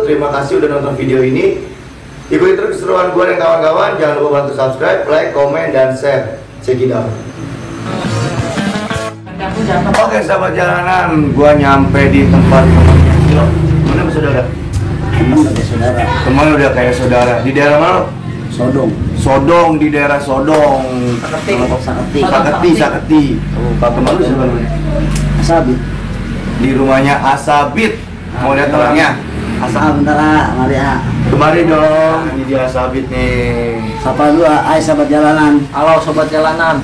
terima kasih udah nonton video ini. Ikuti terus keseruan gue dan kawan-kawan. Jangan lupa bantu subscribe, like, komen, dan share. Check it out. Oke sahabat jalanan, gue nyampe di tempat teman. Mana saudara? Teman udah kayak saudara. Di daerah mana? Sodong, di daerah Sodong. Saketi. Teman lu siapa namanya? Asabit. Di rumahnya Asabit. Mau lihat orangnya? Bentar, Maria. Kemari dong, ini dia Asabit nih. Sapa dulu, sahabat jalanan. Halo sobat jalanan.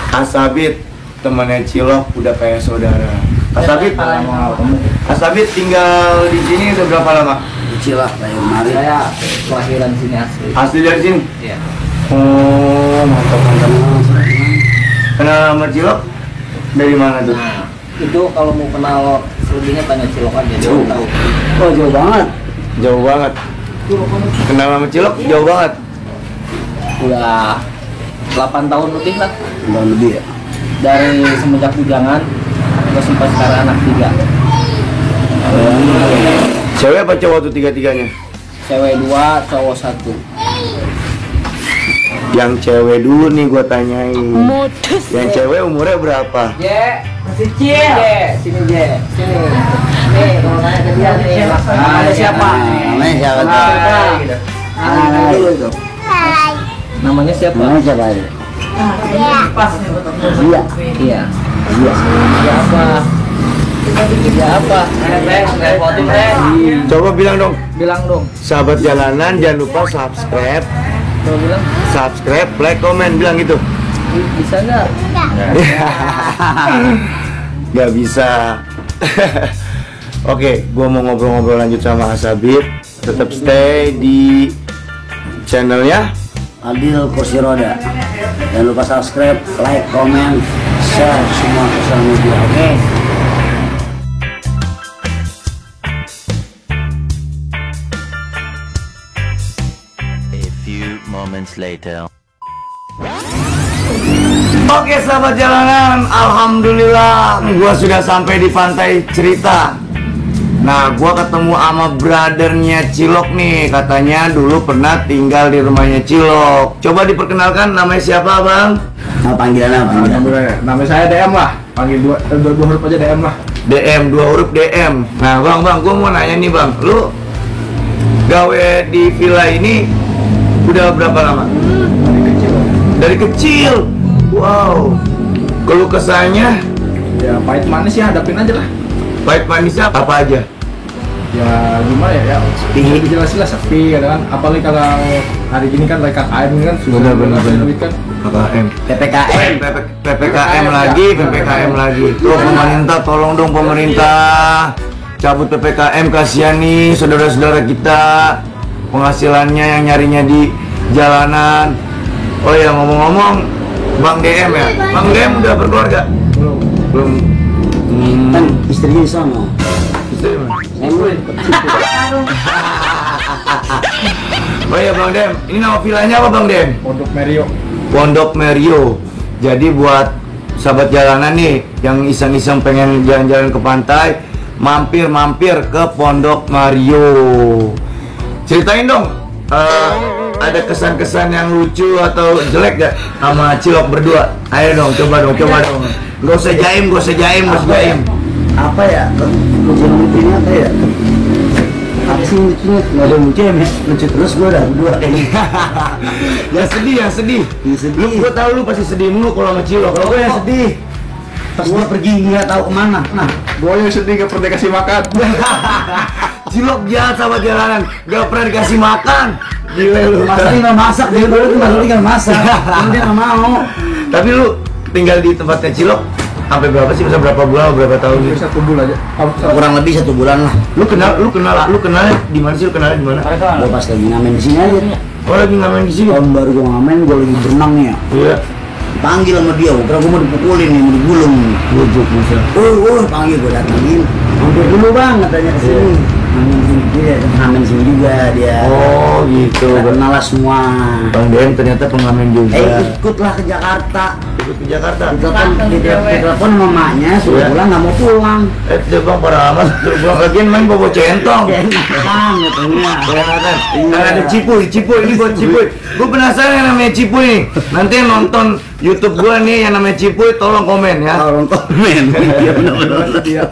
Asabit, temannya Cilok, udah kayak saudara. Asabit tinggal di sini udah berapa lama? Kecil lah, lahir Maria. Saya kelahiran sini asli. Asli dari sini? Iya. Oh, mantap. Kenal sama Cilok? Dari mana tuh? Nah, itu kalau mau kenal selebihnya tanya Cilok aja. Dia Jauh. tahu. Oh, jauh banget. Jauh banget. Kenal sama Cilok jauh banget. Udah 8 tahun lebih lah. Udah lebih ya. Dari semenjak bujangan terus sampai sekarang anak 3. Cewek apa cowok tuh tiga-tiganya? Cewek 2, cowok 1. Yang cewek dulu nih gua tanyain. Yang cewek umurnya berapa? Masih kecil. Sini sini. Nih, kalau nanya ke dia nih. Namanya siapa? Namanya siapa? Dulu itu. Namanya siapa? Namanya siapa? Iya. Iya. Siapa? Siapa? Coba bilang dong. Bilang dong. Sahabat jalanan jangan lupa subscribe, Coba bilang. like, komen, bilang gitu. Bisa nggak? Gak bisa. Oke, gua mau ngobrol-ngobrol lanjut sama Asabit. Tetap stay di channelnya Adil Kursi Roda. Jangan lupa subscribe, like, komen, share semua sosial media. Oke. A few moments later. Oke sahabat jalanan, alhamdulillah gua sudah sampai di Pantai Cerita. Nah, gua ketemu sama brothernya Cilok nih. Katanya dulu pernah tinggal di rumahnya Cilok. Coba diperkenalkan, namanya siapa bang? Nah, panggilan apa? Nama saya DM lah, panggil dua huruf aja DM lah. DM, 2 huruf DM. Nah bang, gua mau nanya nih bang, lu gawe di villa ini udah berapa lama? Dari kecil. Wow. Keluh kesahnya? Ya pahit manis ya, hadapin aja lah. Pahit manisnya apa aja? Ya gimana ya, lebih jelas sepi kadang kan. Apalagi kalau hari gini kan lagi KKM kan sudah Benar. duit kan. KKM. PPKM. PPKM lagi. Tuh pemerintah, tolong dong pemerintah cabut PPKM, kasihan nih saudara-saudara kita penghasilannya yang nyarinya di jalanan. Oh ya ngomong-ngomong, Bang DM ya? Bang DM udah berkeluarga? Belum. Kan istrinya di sana. Istri mana? Saya mau ikut situ. Oh iya Bang Dem, ini nama villanya apa Bang Dem? Pondok Merio. Jadi buat sahabat jalanan nih yang iseng-iseng pengen jalan-jalan ke pantai, mampir ke Pondok Merio. Ceritain dong, ada kesan-kesan yang lucu atau jelek gak sama Cilok berdua? Ayo dong, coba dong. Gak usah jaim. Apa ya? Lucunya apa ya? Apa sih lucunya? Nggak ada lucu ya, lucu terus gue udah berdua kayaknya. Yang sedih. Lu, gue tahu lu pasti sedih mulu kalau sama Cilok. Kalau gue yang sedih, pas gue pergi nggak tahu kemana. Nah, Gue yang sedih gak pernah dikasih makan. Cilok jahat sama jalanan, gak pernah dikasih makan. Gila lu. Masaknya nggak masak, dia baru tuh masaknya nggak masak. Karena dia nggak mau. Tapi lu tinggal di tempatnya Cilok sampai berapa sih? Bisa berapa bulan, berapa tahun gitu? 1 bulan aja. Kurang lebih 1 bulan lah. Lu kenal di mana sih? Lu kenalnya di mana? Gue pas lagi ngamen di sini aja. Oh, lagi ngamen di sini. Tahun baru gue ngamen, gue lagi berenang nih ya. Iya. Panggil sama dia, gue kira gue mau dipukulin nih, mau digulung. Bujuk bisa. Panggil gue datangin. Hampir dulu bang katanya kesini. Ngamen sini juga dia. Oh gitu. Kita kenal lah semua. Bang Dem ternyata pengamen juga. Ikutlah ke Jakarta. ikut ke Jakarta. Ditelepon mamanya suruh Iya. pulang nggak mau pulang. Dia bang parah amat. Bang lagian main bobo centong. Enakan katanya. Kelihatan. Kan ada cipuy ini buat cipuy. Gue penasaran yang namanya cipuy nih. Nanti yang nonton YouTube gue nih yang namanya cipuy, tolong komen ya. Tolong komen. Iya benar-benar. Iya.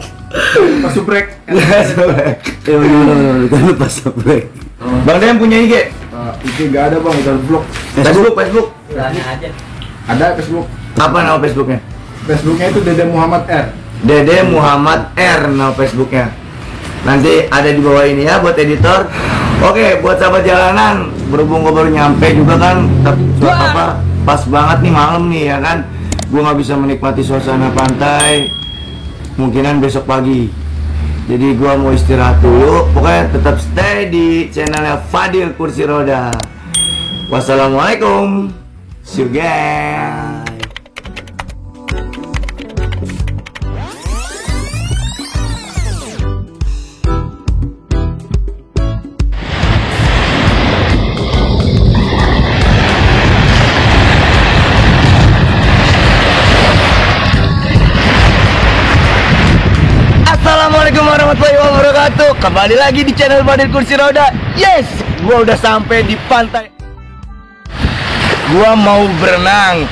Pas subrek. Iya benar-benar pas subrek. Bang Dem punya IG? Itu gak ada bang, udah blok. Facebook. Berani aja. Ada Facebook. Apa nama Facebooknya? Facebooknya itu Dede Muhammad R. Dede Muhammad R nama Facebooknya. Nanti ada di bawah ini ya buat editor. Oke, buat sahabat jalanan, berhubung gue baru nyampe juga kan, pas banget nih malam nih ya kan. Gue nggak bisa menikmati suasana pantai. Mungkinan besok pagi. Jadi gua mau istirahat dulu. Pokoknya tetap stay di channelnya Fadil Kursi Roda. Wassalamualaikum. See you again. Assalamualaikum warahmatullahi wabarakatuh. Kembali lagi di channel Fadil Kursi Roda. Yes, gua udah sampai di pantai. Gua mau berenang.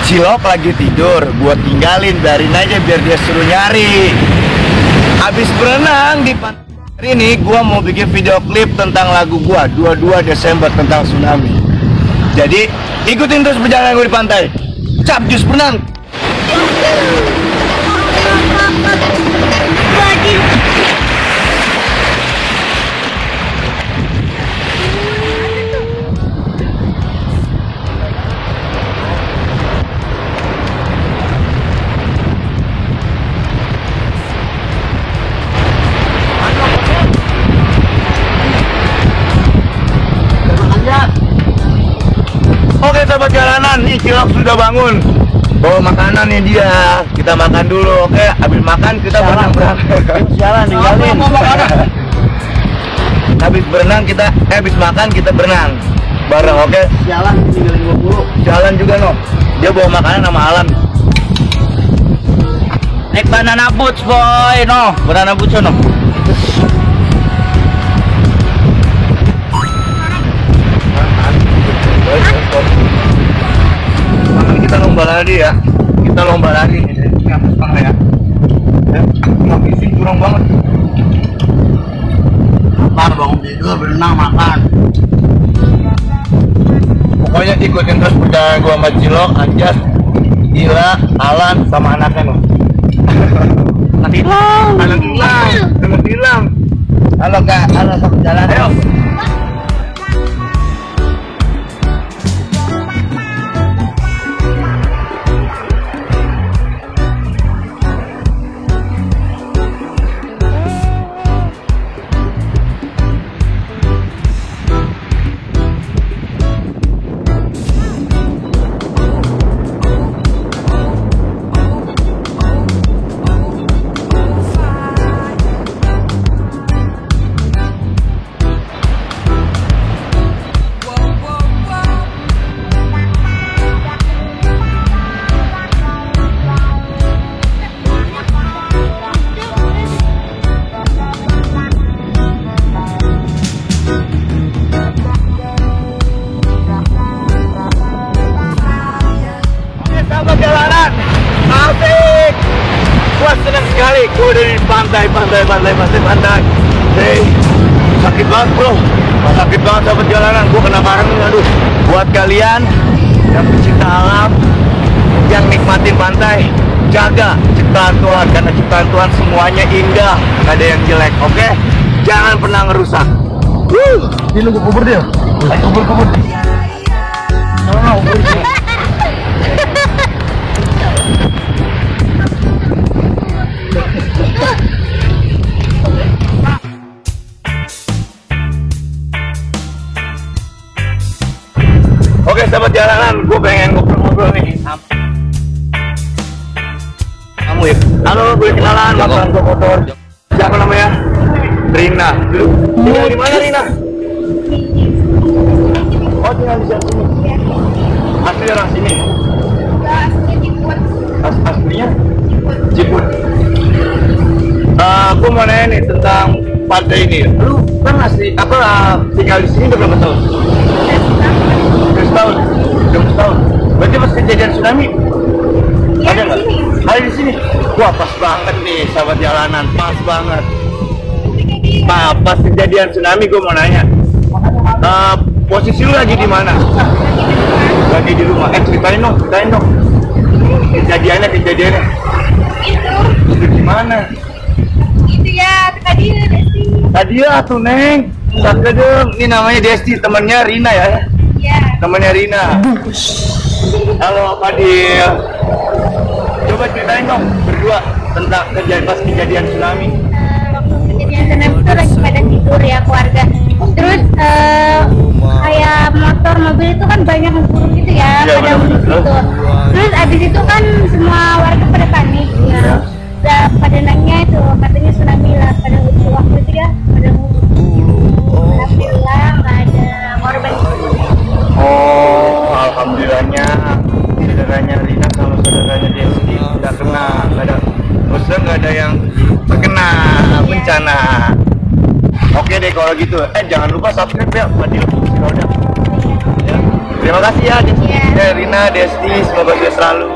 Cilok lagi tidur, gua tinggalin, biarin aja biar dia suruh nyari. Habis berenang di pantai ini, gua mau bikin video klip tentang lagu gua 22 Desember tentang tsunami. Jadi ikutin terus perjalanan gue di pantai. Cap jus berenang. Oke sahabat jalanan, nih Cilok sudah bangun. Bawa makanan nih dia. Kita makan dulu, oke? Habis makan kita berenang. Jalan ninggalin. Habis berenang kita, habis makan kita berenang bareng, oke? Jalan ninggalin gua dulu. Jalan juga no. Dia bawa makanan sama Alan. Naik banana boots boy, no. Banana boots no. Kita lomba lari ya. Kita lomba lari. Ya. Ngabisin kurang banget. Lapar bangun tidur berenang makan. Pokoknya ikutin terus perjalanan gua sama Cilok, Anjas, Dila, Alan, sama anaknya no. Anak hilang. Halo kak, halo sahabat jalan. Ayo. Jalanan asik, gua senang sekali. Gua udah di pantai. Hey, sakit banget bro, sakit banget sahabat jalanan. Gua kena karang nih, aduh. Buat kalian yang pecinta alam, yang nikmatin pantai, jaga ciptaan Tuhan, karena ciptaan Tuhan semuanya indah, gak ada yang jelek, oke? Jangan pernah ngerusak. Ini nunggu kubur dia. Ayo kubur. Kubur. Oke sahabat jalanan, gue pengen ngobrol-ngobrol nih. Kamu ya? Halo, gue kenalan, bakalan gue motor. Siapa namanya? Rina. Tinggal di mana Rina? Oh tinggal di sini. Asli orang sini. aslinya Ciput. Aslinya Ciput. Aku mau nanya nih tentang pantai ini. Lu kan asli tinggal di sini udah berapa tahun? 12 tahun. 12 tahun. Berarti pas kejadian tsunami? Iya, Ada di nggak? sini. Ada di sini. Wah, pas banget nih sahabat jalanan, pas banget. Nah, pas kejadian tsunami gue mau nanya. Posisi lu lagi di mana? Lagi di rumah. Ceritain dong. Kejadiannya. Itu di mana? Itu ya, tadi Desti. Tadi ya tuh Neng. Ini namanya Desti, temannya Rina ya. Iya. Temannya Rina. Halo Fadil. Coba ceritain dong berdua tentang kejadian tsunami. Waktu kejadian tsunami itu lagi pada tidur ya keluarga. Terus kayak motor, mobil itu kan banyak ngeburu gitu ya, Iya, pada benar-benar. gitu. Terus abis itu kan semua warga pada panik ya. Pada nanya itu katanya tsunami lah, pada waktu itu ya pada alhamdulillah nggak ada korban. Oh, alhamdulillahnya saudaranya Rina sama saudaranya Desti nggak kena, maksudnya nggak ada yang terkena bencana. Oke deh kalau gitu. Jangan lupa subscribe ya Fadil Kursi Roda. Ya. Terima kasih ya Desti, Rina, Desti, semoga sukses selalu.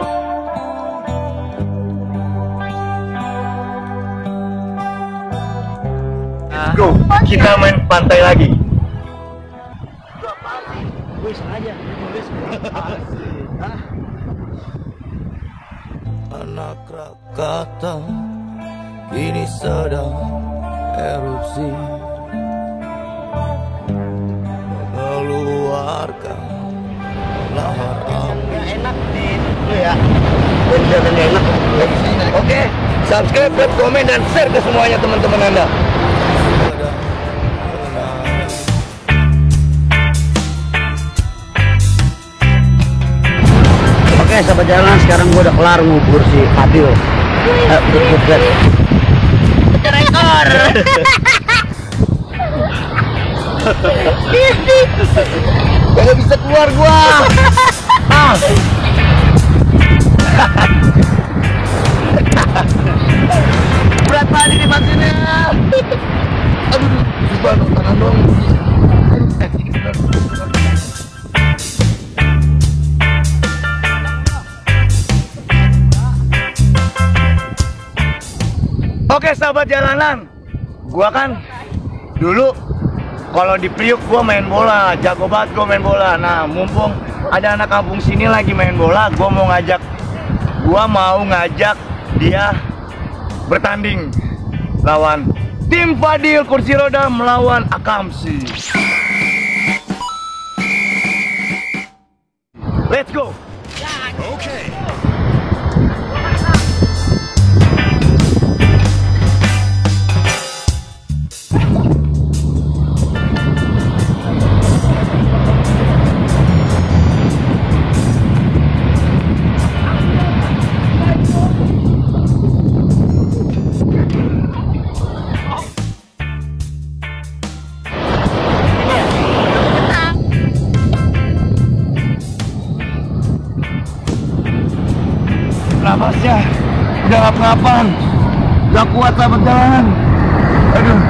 Go, kita main pantai lagi. Anak Krakatau kini sedang erupsi, mengeluarkan lahar api. Enak di itu ya. Kelihatannya enak. Oke, subscribe, like, komen, dan share ke semuanya teman-teman Anda. Oke, sahabat jalanan, sekarang gue udah kelar ngubur si Fadil. Bukan. Rekor. Gak bisa keluar gua. Berat banget ini vaksinnya. Aduh, susah dong, tangan dong. Oke sahabat jalanan, gua kan dulu kalau di Priuk gua main bola, jago banget gua main bola. Nah, mumpung ada anak kampung sini lagi main bola, gua mau ngajak dia bertanding lawan tim Fadil Kursi Roda melawan Akamsi. Let's go. Napasnya udah ngap-ngapan, gak kuat sahabat jalanan. Aduh,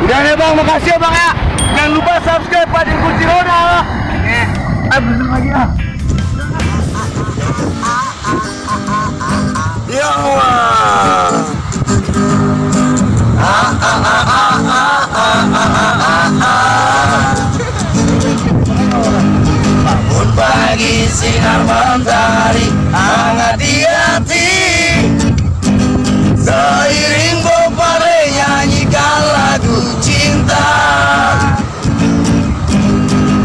udah nih bang, makasih ya bang ya. Jangan lupa subscribe Fadil Kursi Roda. Bener lagi ah. Ya Allah. Bangun pagi sinar mentari hangat di hati, seiring bopare nyanyikan lagu cinta.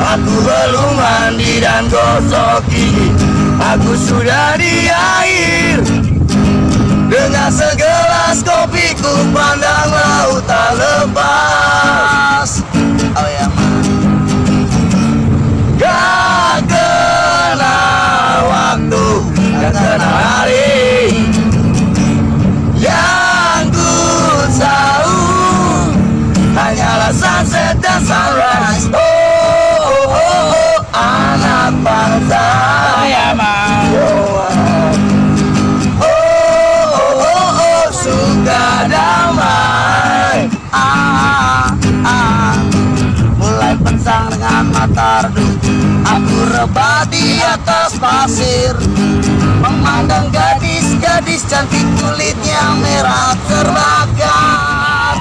Aku belum mandi dan gosok gigi, aku sudah di air. Dengan segelas kopi ku pandang laut tak lepas. Oh ya man. Gak kenal waktu, gak kenal hari. Yang ku tahu hanyalah sunset dan sunrise. Oh, oh, oh, oh, anak mata redup. Aku rebah di atas pasir, memandang gadis-gadis cantik kulitnya merah terbakar.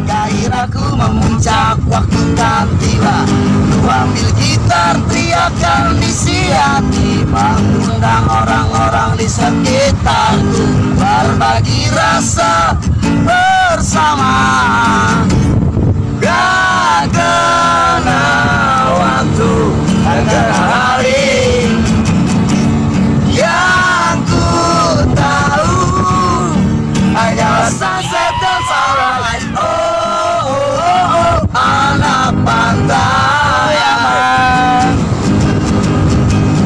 Gairahku memuncak waktu kan tiba. Ku ambil gitar teriakan isi hati, mengundang orang-orang di sekitarku, berbagi rasa bersama. Gak kena waktu, gak kena hari, yang ku tahu hanyalah sunset dan sunrise. Oh, oh, oh, oh, anak pantai aman.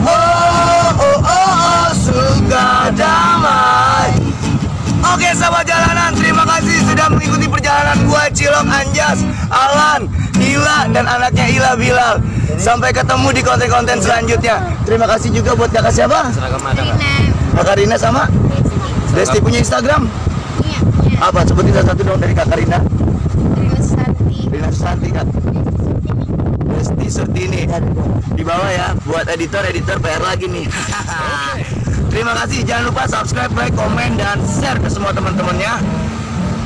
Oh, oh, oh, oh, suka damai. Oke sahabat jalanan, terima kasih sudah mengikuti perjalanan gua Cilok, Anjas, Alan, Ila dan anaknya Ila Bilal. Sampai ketemu di konten-konten selanjutnya. Terima kasih juga buat kakak siapa? Kakak Rina sama Desti punya Instagram? Iya. Apa? Sebutin satu dong dari kakak Rina. Rina Susanti kan? Desti Surtini. Di bawah ya, buat editor PR lagi nih. Terima kasih, jangan lupa subscribe, like, komen, dan share ke semua teman-temannya.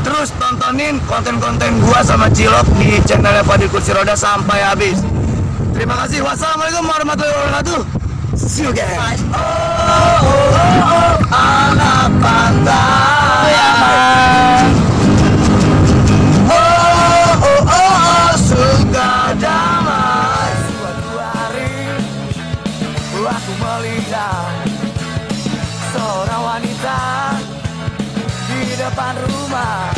Terus tontonin konten-konten gua sama Cilok di channelnya Fadil Kursi Roda sampai habis. Terima kasih, wassalamualaikum warahmatullahi wabarakatuh. See you guys. Oh, oh, oh, oh, anak pantai aman. Oh, oh, oh, oh, suka damai. Suatu hari aku melihat seorang wanita di depan rumah.